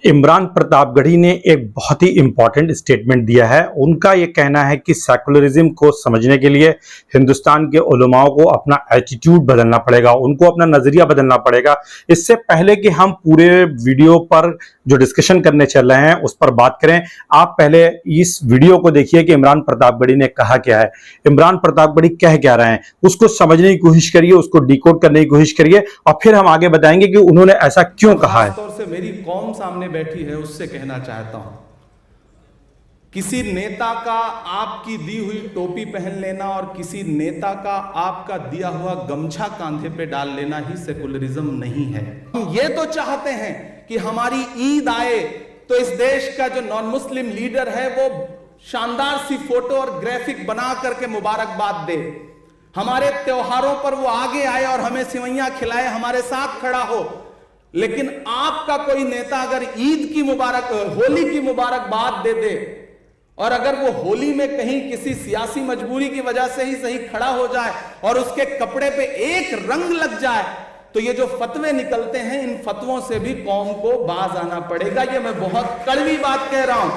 इमरान प्रतापगढ़ी ने एक बहुत ही इंपॉर्टेंट स्टेटमेंट दिया है। उनका ये कहना है कि सेकुलरिज्म को समझने के लिए हिंदुस्तान के उलमाओं को अपना एटीट्यूड बदलना पड़ेगा, उनको अपना नजरिया बदलना पड़ेगा। इससे पहले कि हम पूरे वीडियो पर जो डिस्कशन करने चल रहे हैं उस पर बात करें, आप पहले इस वीडियो को देखिए कि इमरान प्रतापगढ़ी ने कहा क्या है, इमरान प्रतापगढ़ी कह क्या रहे हैं, उसको समझने की कोशिश करिए, उसको डिकोड करने की कोशिश करिए और फिर हम आगे बताएंगे कि उन्होंने ऐसा क्यों कहा है। तौर से मेरी कौम सामने बैठी है उससे कहना चाहता हूं, किसी नेता का आपकी दी हुई टोपी पहन लेना और किसी नेता का आपका दिया हुआ गमछा कांधे पे डाल लेना ही सेकुलरिज्म नहीं है। हम ये तो चाहते हैं कि हमारी ईद आए तो इस देश का जो नॉन मुस्लिम लीडर है वो शानदार सी फोटो और ग्राफिक बना करके मुबारकबाद दे, हमारे त्योहारों पर वो आगे आए और हमें सिवैयां खिलाए, हमारे साथ खड़ा हो। लेकिन आपका कोई नेता अगर ईद की होली की मुबारकबाद दे दे और अगर वो होली में कहीं किसी सियासी मजबूरी की वजह से ही सही खड़ा हो जाए और उसके कपड़े पे एक रंग लग जाए, तो ये जो फतवे निकलते हैं इन फतवों से भी कौम को बाज आना पड़ेगा। ये मैं बहुत कड़वी बात कह रहा हूं,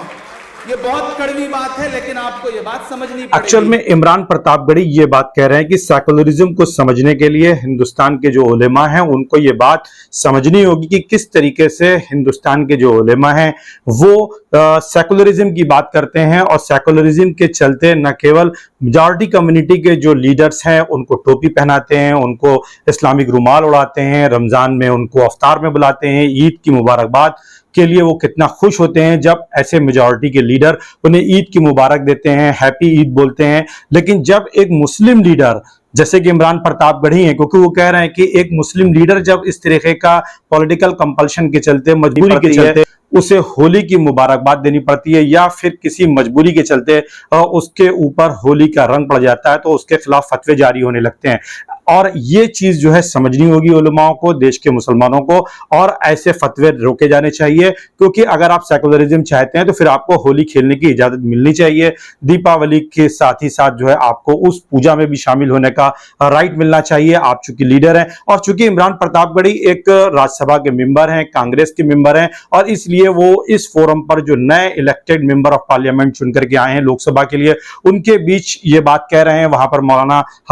ये बहुत कड़वी बात है, लेकिन आपको ये बात समझनी पड़ेगी। एक्चुअल में इमरान प्रतापगढ़ी ये बात कह रहे हैं कि सेकुलरिज्म को समझने के लिए हिंदुस्तान के जो उलेमा हैं उनको ये बात समझनी होगी कि किस तरीके से हिंदुस्तान के जो उलेमा हैं वो सेकुलरिज्म की बात करते हैं और सेकुलरिज्म के चलते न केवल मेजॉरिटी कम्युनिटी के जो लीडर्स हैं उनको टोपी पहनाते हैं, उनको इस्लामिक रुमाल उड़ाते हैं, रमजान में उनको अफ्तार में बुलाते हैं, ईद की मुबारकबाद के लिए वो कितना खुश होते हैं जब ऐसे मेजॉरिटी के लीडर उन्हें ईद की मुबारक देते हैं, हैप्पी ईद बोलते हैं। लेकिन जब एक मुस्लिम लीडर जैसे कि इमरान प्रतापगढ़ी हैं, क्योंकि वो कह रहे हैं कि एक मुस्लिम लीडर जब इस तरीके का पॉलिटिकल कंपल्शन के चलते, मजबूरी के चलते उसे होली की मुबारकबाद देनी पड़ती है या फिर किसी मजबूरी के चलते उसके ऊपर होली का रंग पड़ जाता है तो उसके खिलाफ फतवे जारी होने लगते हैं। और ये चीज जो है समझनी होगी उलमाओं को, देश के मुसलमानों को, और ऐसे फतवे रोके जाने चाहिए। क्योंकि अगर आप सेकुलरिज्म चाहते हैं तो फिर आपको होली खेलने की इजाजत मिलनी चाहिए, दीपावली के साथ ही साथ जो है आपको उस पूजा में भी शामिल होने का राइट मिलना चाहिए। आप चूंकि लीडर हैं और चूंकि इमरान प्रतापगढ़ी एक राज्यसभा के मेंबर हैं, कांग्रेस के मेंबर हैं और इसलिए वो इस फोरम पर जो नए इलेक्टेड मेंबर ऑफ पार्लियामेंट चुन करके आए हैं लोकसभा के लिए, उनके बीच ये बात कह रहे हैं। वहां पर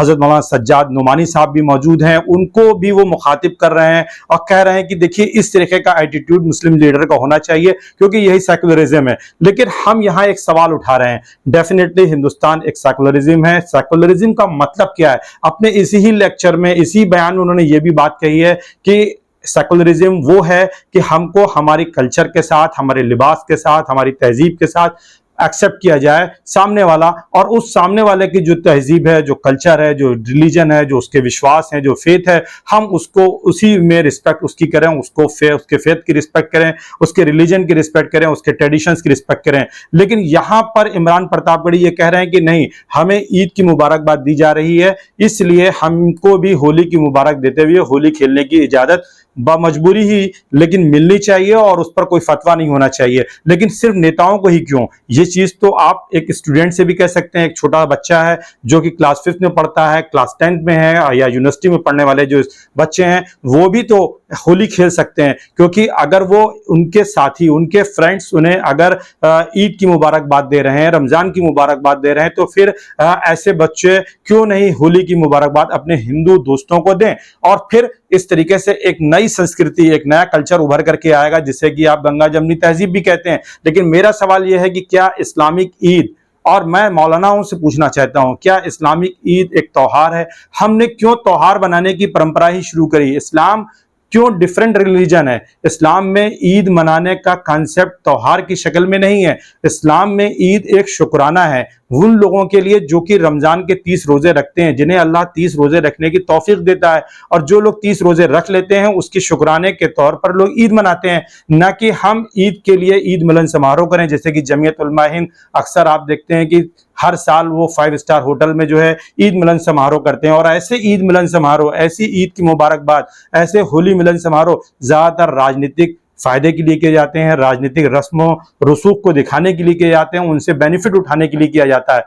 हजरत मौलाना सज्जाद नोमानी साहब भी मौजूद हैं, उनको भी वो मुखातिब कर रहे हैं और कह रहे हैं कि देखिए इस तरीके का एटीट्यूड मुस्लिम लीडर का होना चाहिए क्योंकि यही सेकुलरिज्म है। लेकिन हम यहां एक सवाल उठा रहे हैं, डेफिनेटली हिंदुस्तान एक सेकुलरिज्म है। सेकुलरिज्म का मतलब क्या है? अपने इसी ही लेक्चर में, इसी बयान में उन्होंने ये भी बात कही है कि सेकुलरिज्म वो है कि हमको हमारी कल्चर के साथ, हमारे लिबास के साथ, हमारी तहजीब के साथ एक्सेप्ट किया जाए सामने वाला, और उस सामने वाले की जो तहजीब है, जो कल्चर है, जो रिलीजन है, जो उसके विश्वास है, जो फेथ है, हम उसको उसी में रिस्पेक्ट उसकी करें, उसके फेथ की रिस्पेक्ट करें, उसके रिलीजन की रिस्पेक्ट करें, उसके ट्रेडिशंस की रिस्पेक्ट करें। लेकिन यहां पर इमरान प्रतापगढ़ी ये कह रहे हैं कि नहीं, हमें ईद की मुबारकबाद दी जा रही है, इसलिए हमको भी होली की मुबारक देते हुए होली खेलने की इजाजत बमजबूरी ही लेकिन मिलनी चाहिए और उस पर कोई फतवा नहीं होना चाहिए। लेकिन सिर्फ नेताओं को ही क्यों? ये चीज तो आप एक स्टूडेंट से भी कह सकते हैं। एक छोटा बच्चा है जो कि क्लास 5 में पढ़ता है, क्लास 10 में है या यूनिवर्सिटी में पढ़ने वाले जो बच्चे हैं वो भी तो होली खेल सकते हैं, क्योंकि अगर वो उनके साथी, उनके फ्रेंड्स उन्हें अगर ईद की मुबारकबाद दे रहे हैं, रमजान की मुबारकबाद दे रहे हैं, तो फिर ऐसे बच्चे क्यों नहीं होली की मुबारकबाद अपने हिंदू दोस्तों को दें। और फिर इस तरीके से एक नई संस्कृति, एक नया कल्चर उभर करके आएगा जिसे कि आप गंगा जमनी तहजीब भी कहते हैं। लेकिन मेरा सवाल यह है कि क्या इस्लामिक ईद, और मैं मौलानाओं से पूछना चाहता हूं, क्या इस्लामिक ईद एक त्योहार है? हमने क्यों त्योहार बनाने की परंपरा ही शुरू करी? इस्लाम क्यों डिफरेंट रिलीजन है? इस्लाम में ईद मनाने का कॉन्सेप्ट त्योहार की शक्ल में नहीं है। इस्लाम में ईद एक शुक्राना है उन लोगों के लिए जो कि रमजान के 30 रोजे रखते हैं, जिन्हें अल्लाह 30 रोजे रखने की तौफीक देता है, और जो लोग 30 रोजे रख लेते हैं उसके शुक्राने के तौर पर लोग ईद मनाते हैं, न कि हम ईद के लिए ईद मिलन समारोह करें। जैसे कि जमीयत उलमा हिंद अक्सर आप देखते हैं कि हर साल वो 5 स्टार होटल में जो है ईद मिलन समारोह करते हैं, और ऐसे ईद मिलन समारोह, ऐसी ईद की मुबारकबाद, ऐसे होली मिलन समारोह ज्यादातर राजनीतिक फायदे के लिए किए जाते हैं, राजनीतिक रस्मों रसूख को दिखाने के लिए किए जाते हैं, उनसे बेनिफिट उठाने के लिए किया जाता है।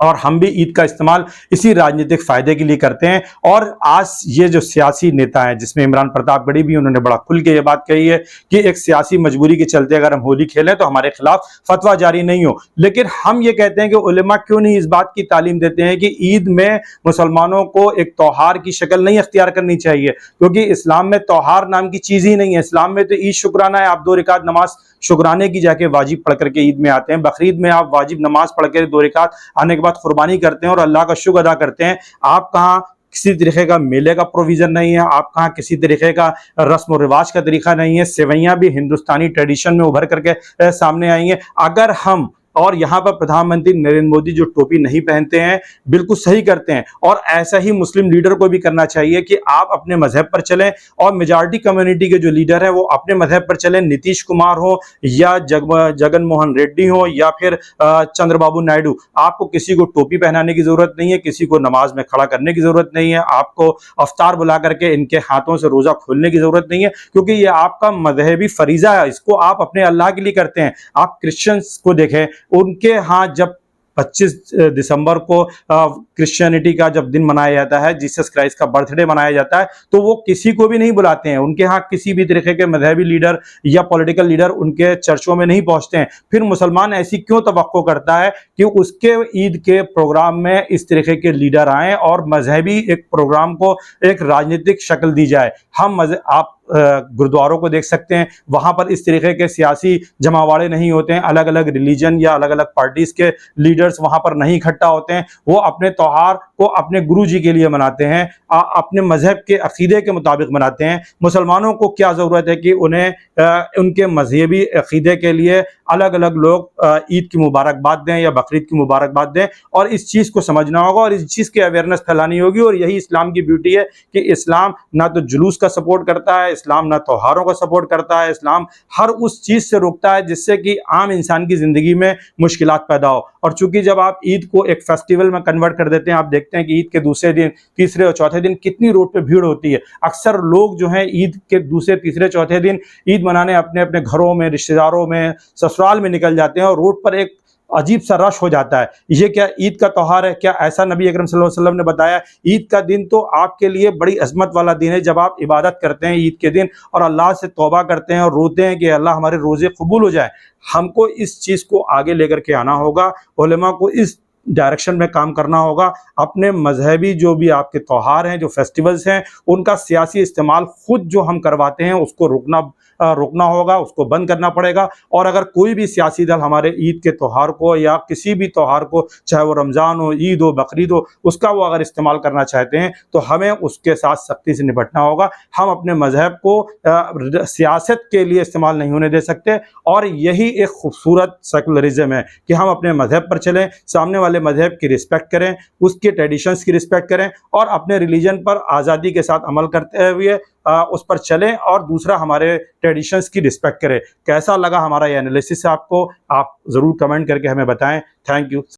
और हम भी ईद का इस्तेमाल इसी राजनीतिक फायदे के लिए करते हैं। और आज ये जो सियासी नेता हैं, जिसमें इमरान प्रतापगढ़ी भी, उन्होंने बड़ा खुल के ये बात कही है कि एक सियासी मजबूरी के चलते अगर हम होली खेलें तो हमारे खिलाफ फतवा जारी नहीं हो। लेकिन हम ये कहते हैं कि उलेमा क्यों नहीं इस बात की तालीम देते हैं कि ईद में मुसलमानों को एक त्योहार की शक्ल नहीं अख्तियार करनी चाहिए, क्योंकि इस्लाम में त्योहार नाम की चीज ही नहीं है। इस्लाम में तो ईद शुक्राना है, आप 2 रिकात नमाज शुक्राने की जाके वाजिब पढ़ करके ईद में आते हैं। बकरीद में आप वाजिब नमाज पढ़ के 2 रिकात आने के बाद कुर्बानी करते हैं और अल्लाह का शुक्र अदा करते हैं। आप कहाँ किसी तरीके का मेले का प्रोविजन नहीं है, आप कहाँ किसी तरीके का रस्म और रिवाज का तरीका नहीं है। सेवैयां भी हिंदुस्तानी ट्रेडिशन में उभर करके सामने आई हैं। अगर हम, और यहाँ पर प्रधानमंत्री नरेंद्र मोदी जो टोपी नहीं पहनते हैं बिल्कुल सही करते हैं, और ऐसा ही मुस्लिम लीडर को भी करना चाहिए कि आप अपने मजहब पर चलें और मेजॉरिटी कम्युनिटी के जो लीडर हैं वो अपने मजहब पर चलें। नीतीश कुमार हो या जगन मोहन रेड्डी हो या फिर चंद्रबाबू नायडू, आपको किसी को टोपी पहनाने की जरूरत नहीं है, किसी को नमाज में खड़ा करने की जरूरत नहीं है, आपको अफ्तार बुला करके इनके हाथों से रोजा खोलने की जरूरत नहीं है, क्योंकि ये आपका मजहबी फरीजा है, इसको आप अपने अल्लाह के लिए करते हैं। आप क्रिश्चियंस को देखें, उनके हाथ जब 25 दिसंबर को क्रिश्चियनिटी का जब दिन मनाया जाता है, जीसस क्राइस्ट का बर्थडे मनाया जाता है, तो वो किसी को भी नहीं बुलाते हैं। उनके यहाँ किसी भी तरीके के मजहबी लीडर या पॉलिटिकल लीडर उनके चर्चों में नहीं पहुंचते हैं। फिर मुसलमान ऐसी क्यों तवक्को करता है कि उसके ईद के प्रोग्राम में इस तरीके के लीडर आए और मजहबी एक प्रोग्राम को एक राजनीतिक शक्ल दी जाए। आप गुरुद्वारों को देख सकते हैं, वहां पर इस तरीके के सियासी जमावाड़े नहीं होते हैं, अलग अलग रिलीजन या अलग अलग पार्टीज के लीडर्स वहां पर नहीं इकट्ठा होते हैं। वो अपने त्योहार को अपने गुरु जी के लिए मनाते हैं, अपने मजहब के अकीदे के मुताबिक मनाते हैं। मुसलमानों को क्या जरूरत है कि उन्हें उनके मजहबी अकीदे के लिए अलग अलग लोग ईद की मुबारकबाद दें या बकरीद की मुबारकबाद दें, और इस चीज को समझना होगा और इस चीज की अवेयरनेस फैलानी होगी। और यही इस्लाम की ब्यूटी है कि इस्लाम ना तो जुलूस का सपोर्ट करता है, इस्लाम ना त्योहारों का सपोर्ट करता है, इस्लाम हर उस चीज से रोकता है जिससे कि आम इंसान की जिंदगी में मुश्किलात पैदा हो। और चूंकि जब आप ईद को एक फेस्टिवल में कन्वर्ट कर देते हैं, आप देखते हैं कि ईद के दूसरे दिन, तीसरे और चौथे दिन कितनी रोड पे भीड़ होती है। अक्सर लोग जो हैं ईद के दूसरे, तीसरे, चौथे दिन ईद मनाने अपने अपने घरों में, रिश्तेदारों में, ससुराल में निकल जाते हैं और रोड पर एक अजीब सा रश हो जाता है। ये क्या ईद का त्योहार है? क्या ऐसा नबी अकरम सल्लल्लाहु अलैहि वसल्लम ने बताया? ईद का दिन तो आपके लिए बड़ी अजमत वाला दिन है, जब आप इबादत करते हैं ईद के दिन और अल्लाह से तौबा करते हैं और रोते हैं कि अल्लाह हमारे रोजे कबूल हो जाए। हमको इस चीज को आगे लेकर के आना होगा, उलेमा को इस डायरेक्शन में काम करना होगा। अपने मजहबी जो भी आपके त्योहार हैं, जो फेस्टिवल्स हैं, उनका सियासी इस्तेमाल खुद जो हम करवाते हैं उसको रोकना होगा, उसको बंद करना पड़ेगा। और अगर कोई भी सियासी दल हमारे ईद के त्यौहार को या किसी भी त्यौहार को, चाहे वो रमज़ान हो, ईद हो, बकरीद हो, उसका वो अगर इस्तेमाल करना चाहते हैं तो हमें उसके साथ सख्ती से निपटना होगा। हम अपने मजहब को सियासत के लिए इस्तेमाल नहीं होने दे सकते। और यही एक खूबसूरत सेकुलरिज्म है कि हम अपने मजहब पर चलें, सामने वाले मजहब की रिस्पेक्ट करें, उसके ट्रेडिशंस की रिस्पेक्ट करें और अपने रिलीजन पर आज़ादी के साथ अमल करते हुए उस पर चलें और दूसरा हमारे ट्रेडिशंस की रिस्पेक्ट करें। कैसा लगा हमारा ये एनालिसिस आपको? आप ज़रूर कमेंट करके हमें बताएं। Thank you.